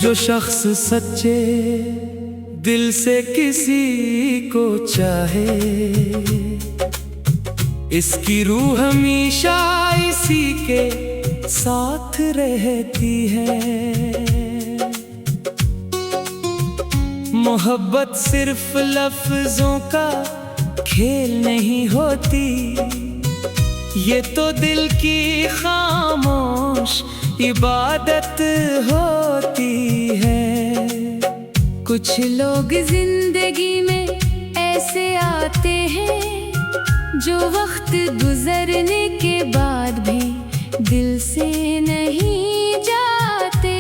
जो शख्स सच्चे दिल से किसी को चाहे, इसकी रूह हमेशा इसी के साथ रहती है। मोहब्बत सिर्फ लफ्जों का खेल नहीं होती, ये तो दिल की खामोश इबादत होती है। कुछ लोग जिंदगी में ऐसे आते हैं जो वक्त गुजरने के बाद भी दिल से नहीं जाते।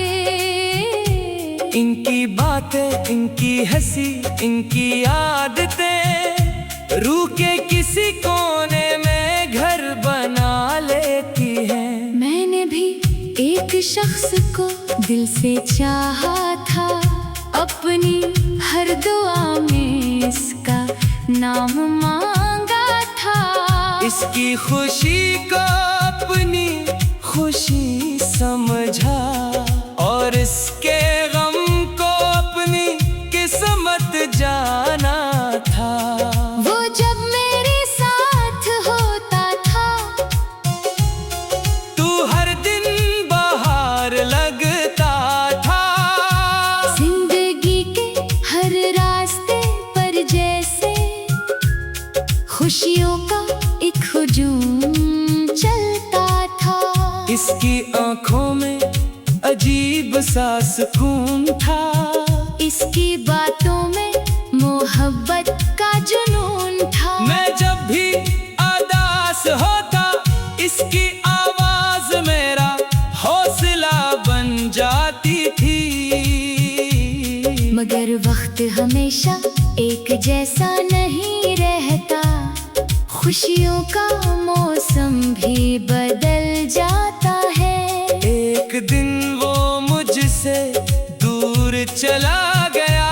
इनकी बातें, इनकी हंसी, इनकी आदतें रूह के किसी कोने में घर बना लेती हैं। मैंने भी एक शख्स को दिल से चाहा था, अपनी हर दुआ में इसका नाम मांगा था। इसकी खुशी को अपनी खुशी समझा और इसके गम को अपनी किस्मत जाना था। वो जब मेरे साथ होता था, तू हर दिन बाहर लगता था। जिंदगी के हर रास्ते पर जैसे खुशियों का एक हुजूम चलता था। इसकी आंखों में अजीब सा सुकून था, इसकी बातों में मोहब्बत का जुनून था। मैं जब भी उदास होता, इसकी आवाज मेरा हौसला बन जाती थी। मगर वक्त हमेशा एक जैसा नहीं रहता, खुशियों का मौसम भी बदल जाता है। एक दिन वो मुझसे दूर चला गया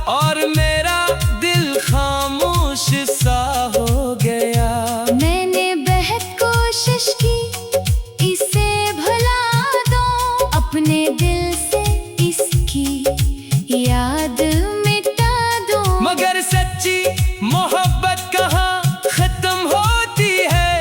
और मेरा दिल खामोश सा हो गया। मैंने बेहद कोशिश की इसे भुला दूं, अपने दिल से इसकी याद मिटा दूं। मगर सच्ची मोहब्बत कहाँ खत्म होती है,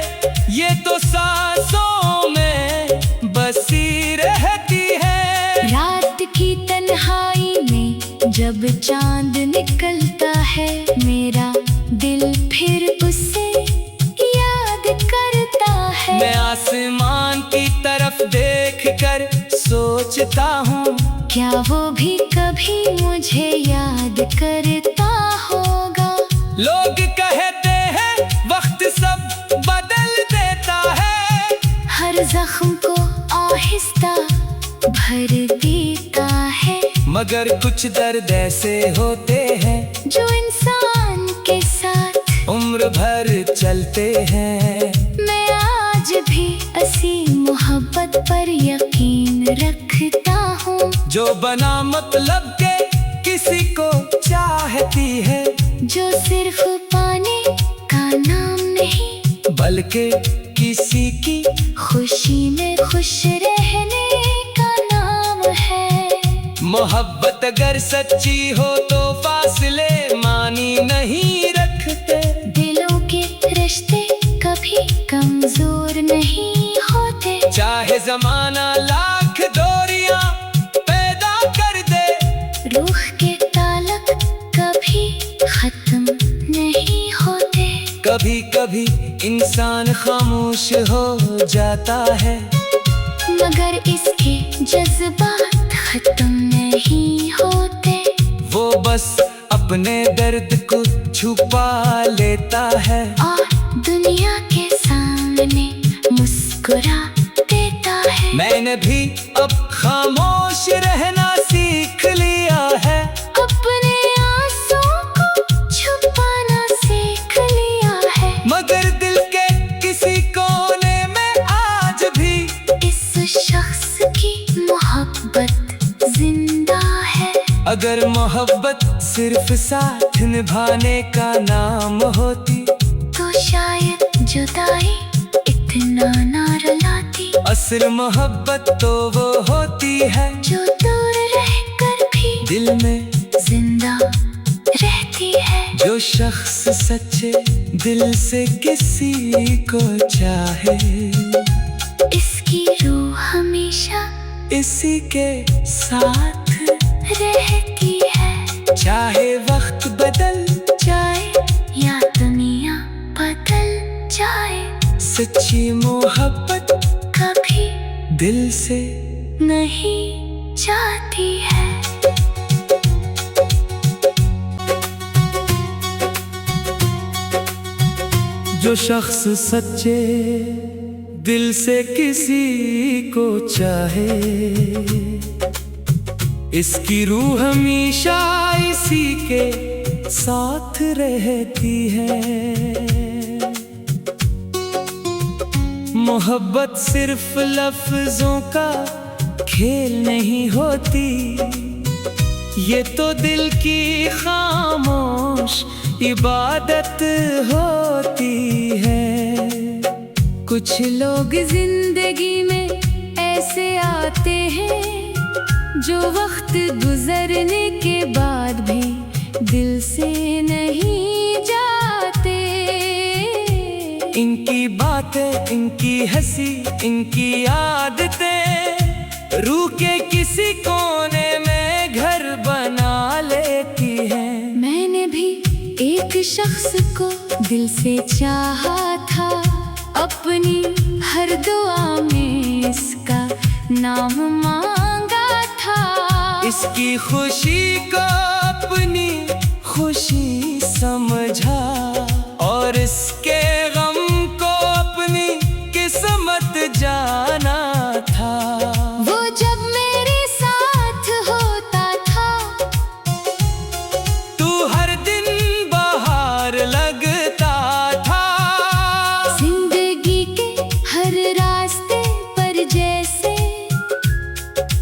ये तो सांसों में बसी रहती है। रात की तन्हाई में जब चांद निकलता है, मेरा दिल फिर उसे याद करता है। मैं आसमान की तरफ देखकर सोचता हूँ, क्या वो भी कभी मुझे याद करता होगा। लोग कहते हैं वक्त सब बदल देता है, हर जख्म को आहिस्ता भर देता है। मगर कुछ दर्द ऐसे होते हैं जो इंसान के साथ उम्र भर चलते हैं। मैं आज भी ऐसी मोहब्बत पर यकीन रखता हूँ, जो बना मतलब के किसी को चाहती है, जो सिर्फ पाने का नाम नहीं बल्कि किसी की खुशी में खुश रहने का नाम है। मोहब्बत अगर सच्ची हो तो फासले मानी नहीं रखते। दिलों के रिश्ते कभी कमजोर नहीं होते, चाहे जमाना लाख दूरियां पैदा कर दे, रूह के ताल्लुक कभी खत्म नहीं होते। कभी कभी इंसान खामोश हो जाता है, मगर इसके जज्बात खत्म नहीं होते। वो बस अपने दर्द को छुपा लेता है और दुनिया के सामने मुस्कुरा देता है। मैंने भी अब खामोश रहना सीख लिया है, अपने आंसुओं को छुपाना सीख लिया है। मगर दिल के किसी कोने में आज भी इस शख्स की मोहब्बत जिंदा है। अगर मोहब्बत सिर्फ साथ निभाने का नाम होती, तो शायद जुदाई इतना ना रुलाती। असल मोहब्बत तो वो होती है जो दूर रह दिल में जिंदा रहती है। जो शख्स सच्चे दिल से किसी को चाहे, इसकी रूह हमेशा इसी के साथ रहती है। चाहे वक्त बदल जाए या दुनिया बदल जाए, सच्ची मोहब्बत कभी दिल से नहीं जाती है। जो शख्स सच्चे दिल से किसी को चाहे, इसकी रूह हमेशा इसी के साथ रहती है। मोहब्बत सिर्फ लफ्जों का खेल नहीं होती, ये तो दिल की खामोश इबादत होती है। कुछ लोग जिंदगी में ऐसे आते हैं, जो वक्त गुजरने के बाद भी दिल से नहीं जाते। इनकी बातें, इनकी हंसी, इनकी आदतें रूह के किसी कोने में घर बना लेती हैं। मैंने भी एक शख्स को दिल से चाहा था, अपनी हर दुआ में इसका नाम मांगा था। इसकी खुशी को अपनी खुशी समझा, और इसके गम को अपनी किस्मत जाना था। वो जब मेरे साथ होता था, तू हर दिन बाहर लगता था। जिंदगी के हर रास्ते पर जैसे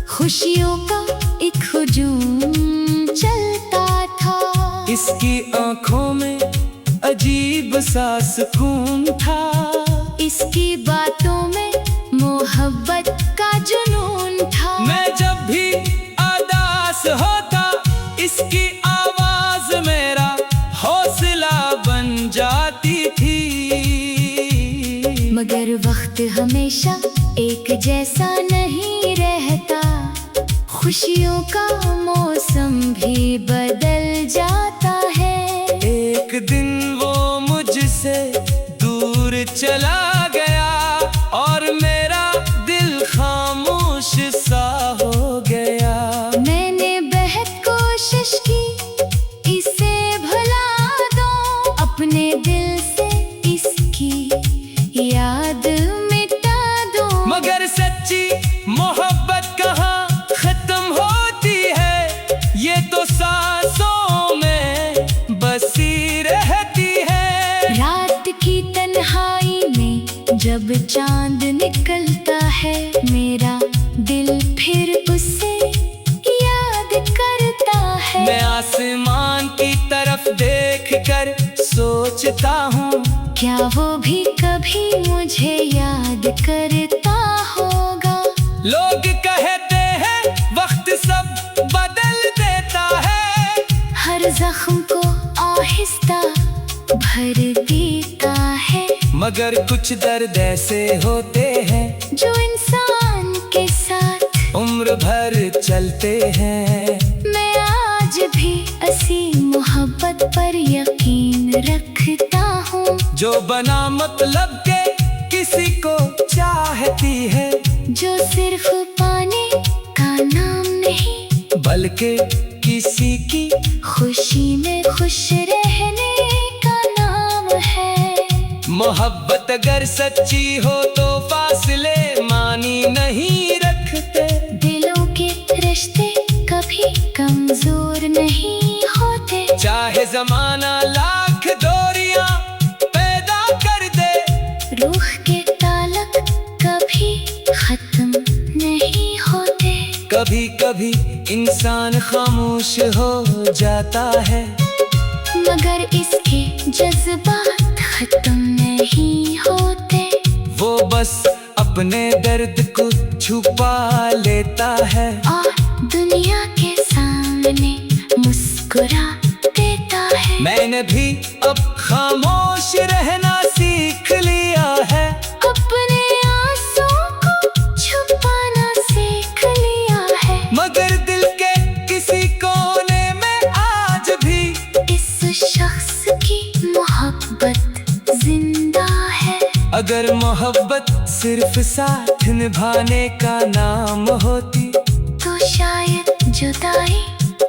खुशियों का एक हुजूम चलता था। इसकी आंखों में अजीब सा सुकून था, इसकी बातों में मोहब्बत का जुनून था। मैं जब भी उदास होता, इसकी आवाज मेरा हौसला बन जाती थी। मगर वक्त हमेशा एक जैसा नहीं रहता, खुशियों का मौसम भी बदल जाता है। एक दिन वो मुझसे दूर चला गया, और मेरा दिल खामोश सा हो गया। मैंने बेहद कोशिश की इसे भुला दूं, अपने दिल से इसकी याद मिटा दूं। मगर सच्ची मोहब्बत कहाँ खत्म होती है, ये तो सांसों में बसी रहती है। रात की तन्हाई में जब चांद निकलता है, मेरा दिल फिर उसे याद करता है। मैं आसमान की तरफ देखकर सोचता हूँ, क्या वो भी कभी मुझे याद करता होगा। लोग कहते हैं वक्त सब बदल देता है, हर जख्म को आहिस्ता भर देता है। मगर कुछ दर्द ऐसे होते हैं, जो इंसान के साथ उम्र भर चलते हैं। मैं आज भी असीम मोहब्बत पर यकीन रखता हूँ, जो बना मतलब के किसी को चाहती है, जो सिर्फ पाने का नाम नहीं, बल्कि किसी की खुशी में खुश रहने का नाम है। मोहब्बत अगर सच्ची हो तो फासले मानी नहीं रखते। दिलों के रिश्ते कभी कमजोर नहीं होते। चाहे जमाना लाख दूरियां पैदा कर दे, रूह के ताल्लुक कभी खत्म नहीं होते। कभी कभी इंसान खामोश हो जाता है, मगर इसके जज्बात खत्म नहीं होते। वो बस अपने दर्द को छुपा लेता है, और दुनिया के सामने मैंने भी अब खामोश रहना सीख लिया है, अपने आंसुओं को छुपाना सीख लिया है। मगर दिल के किसी कोने में आज भी इस शख्स की मोहब्बत जिंदा है। अगर मोहब्बत सिर्फ साथ निभाने का नाम होती तो शायद जुदाई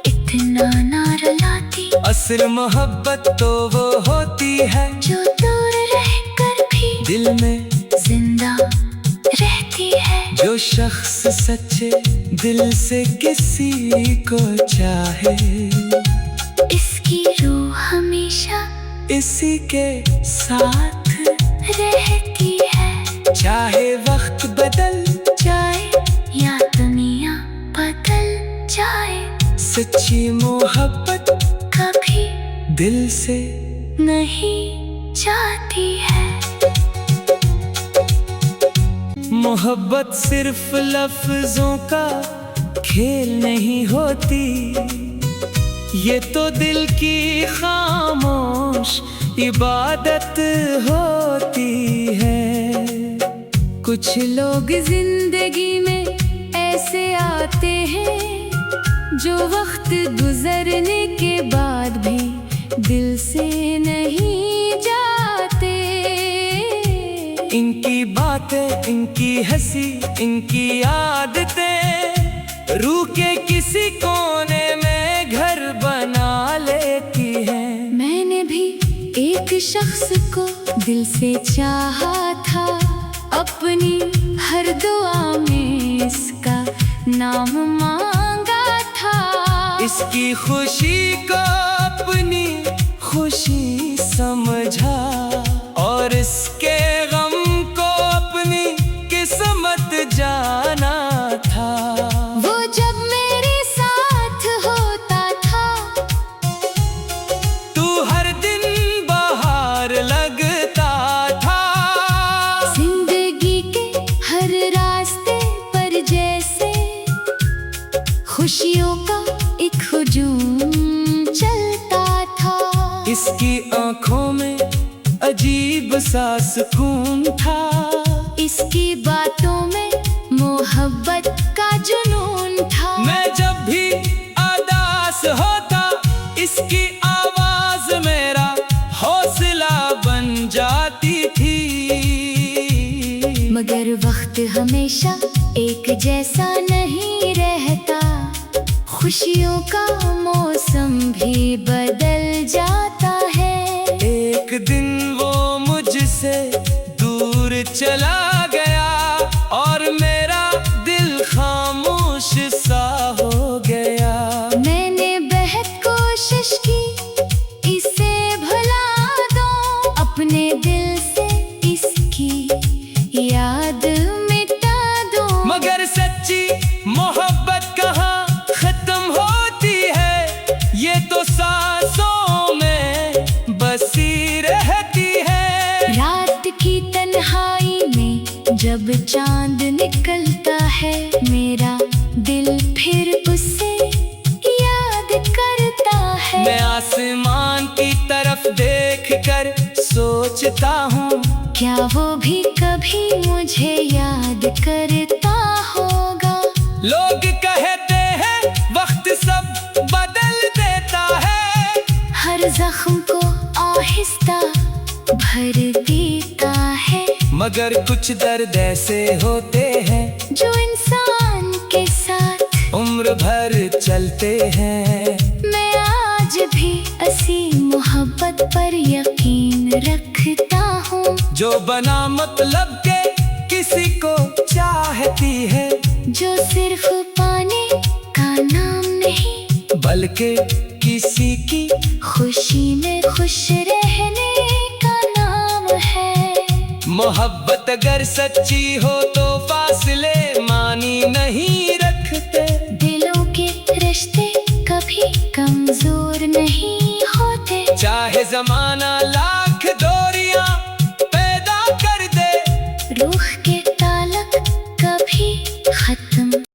इतना ना रुलाती। असल मोहब्बत तो वो होती है जो दूर रहकर भी दिल में जिंदा रहती है। जो शख्स सच्चे दिल से किसी को चाहे, इसकी रूह हमेशा इसी के साथ रहती है। चाहे वक्त बदल जाए या दुनिया बदल जाए, सच्ची मोहब्बत कभी दिल से नहीं जाती है। मोहब्बत सिर्फ लफ्जों का खेल नहीं होती, ये तो दिल की खामोश इबादत होती है। कुछ लोग जिंदगी में ऐसे आते हैं जो वक्त गुजरने के बाद भी दिल से नहीं जाते। इनकी बातें, इनकी हंसी, इनकी आदतें रूह के किसी कोने में घर बना लेती हैं। मैंने भी एक शख्स को दिल से चाहा था, अपनी हर दुआ में इसका नाम मांगा था। इसकी खुशी को अपनी खुशी समझा और इसके गम को अपनी किस्मत जाना था। वो जब मेरे साथ होता था, तू हर दिन बाहर लगता था। जिंदगी के हर रास्ते पर जैसे खुशियों का एक हुजूम चलता था। इसकी आंखों में अजीब सा सुकून था। इसकी बातों में मोहब्बत का जुनून था। मैं जब भी उदास होता, इसकी आवाज मेरा हौसला बन जाती थी। मगर वक्त हमेशा एक जैसा नहीं रहता, खुशियों का मौसम भी बदल जाता है। एक दिन वो मुझसे दूर चला गया और मेरा दिल खामोश सा हो गया। मैंने बेहद कोशिश की इसे भुला दूं, अपने दिल से इसकी याद मिटा दूं। मगर सच्ची मोहब्बत कहाँ खत्म होती है, ये तो सांसों में बसी रहती है। रात की तन्हाई में जब चांद निकलता है, मेरा दिल फिर उसे याद करता है। मैं आसमान की तरफ देखकर सोचता हूँ, क्या वो भी कभी मुझे याद करता होगा। लोग कहते हैं वक्त सब बदल देता है, हर जख्म को आहिस्ता भर देता है। मगर कुछ दर्द ऐसे होते हैं जो इंसान के साथ उम्र भर चलते हैं। मैं आज भी असी मोहब्बत पर यकीन रखता हूँ, जो बना मतलब के किसी को चाहती है, जो सिर्फ पाने का नाम नहीं बल्कि किसी की खुशी में खुश रहने का नाम है। मोहब्बत अगर सच्ची हो तो फासले मानी नहीं रखते। दिलों के रिश्ते कभी कमजोर नहीं होते। चाहे जमाना ला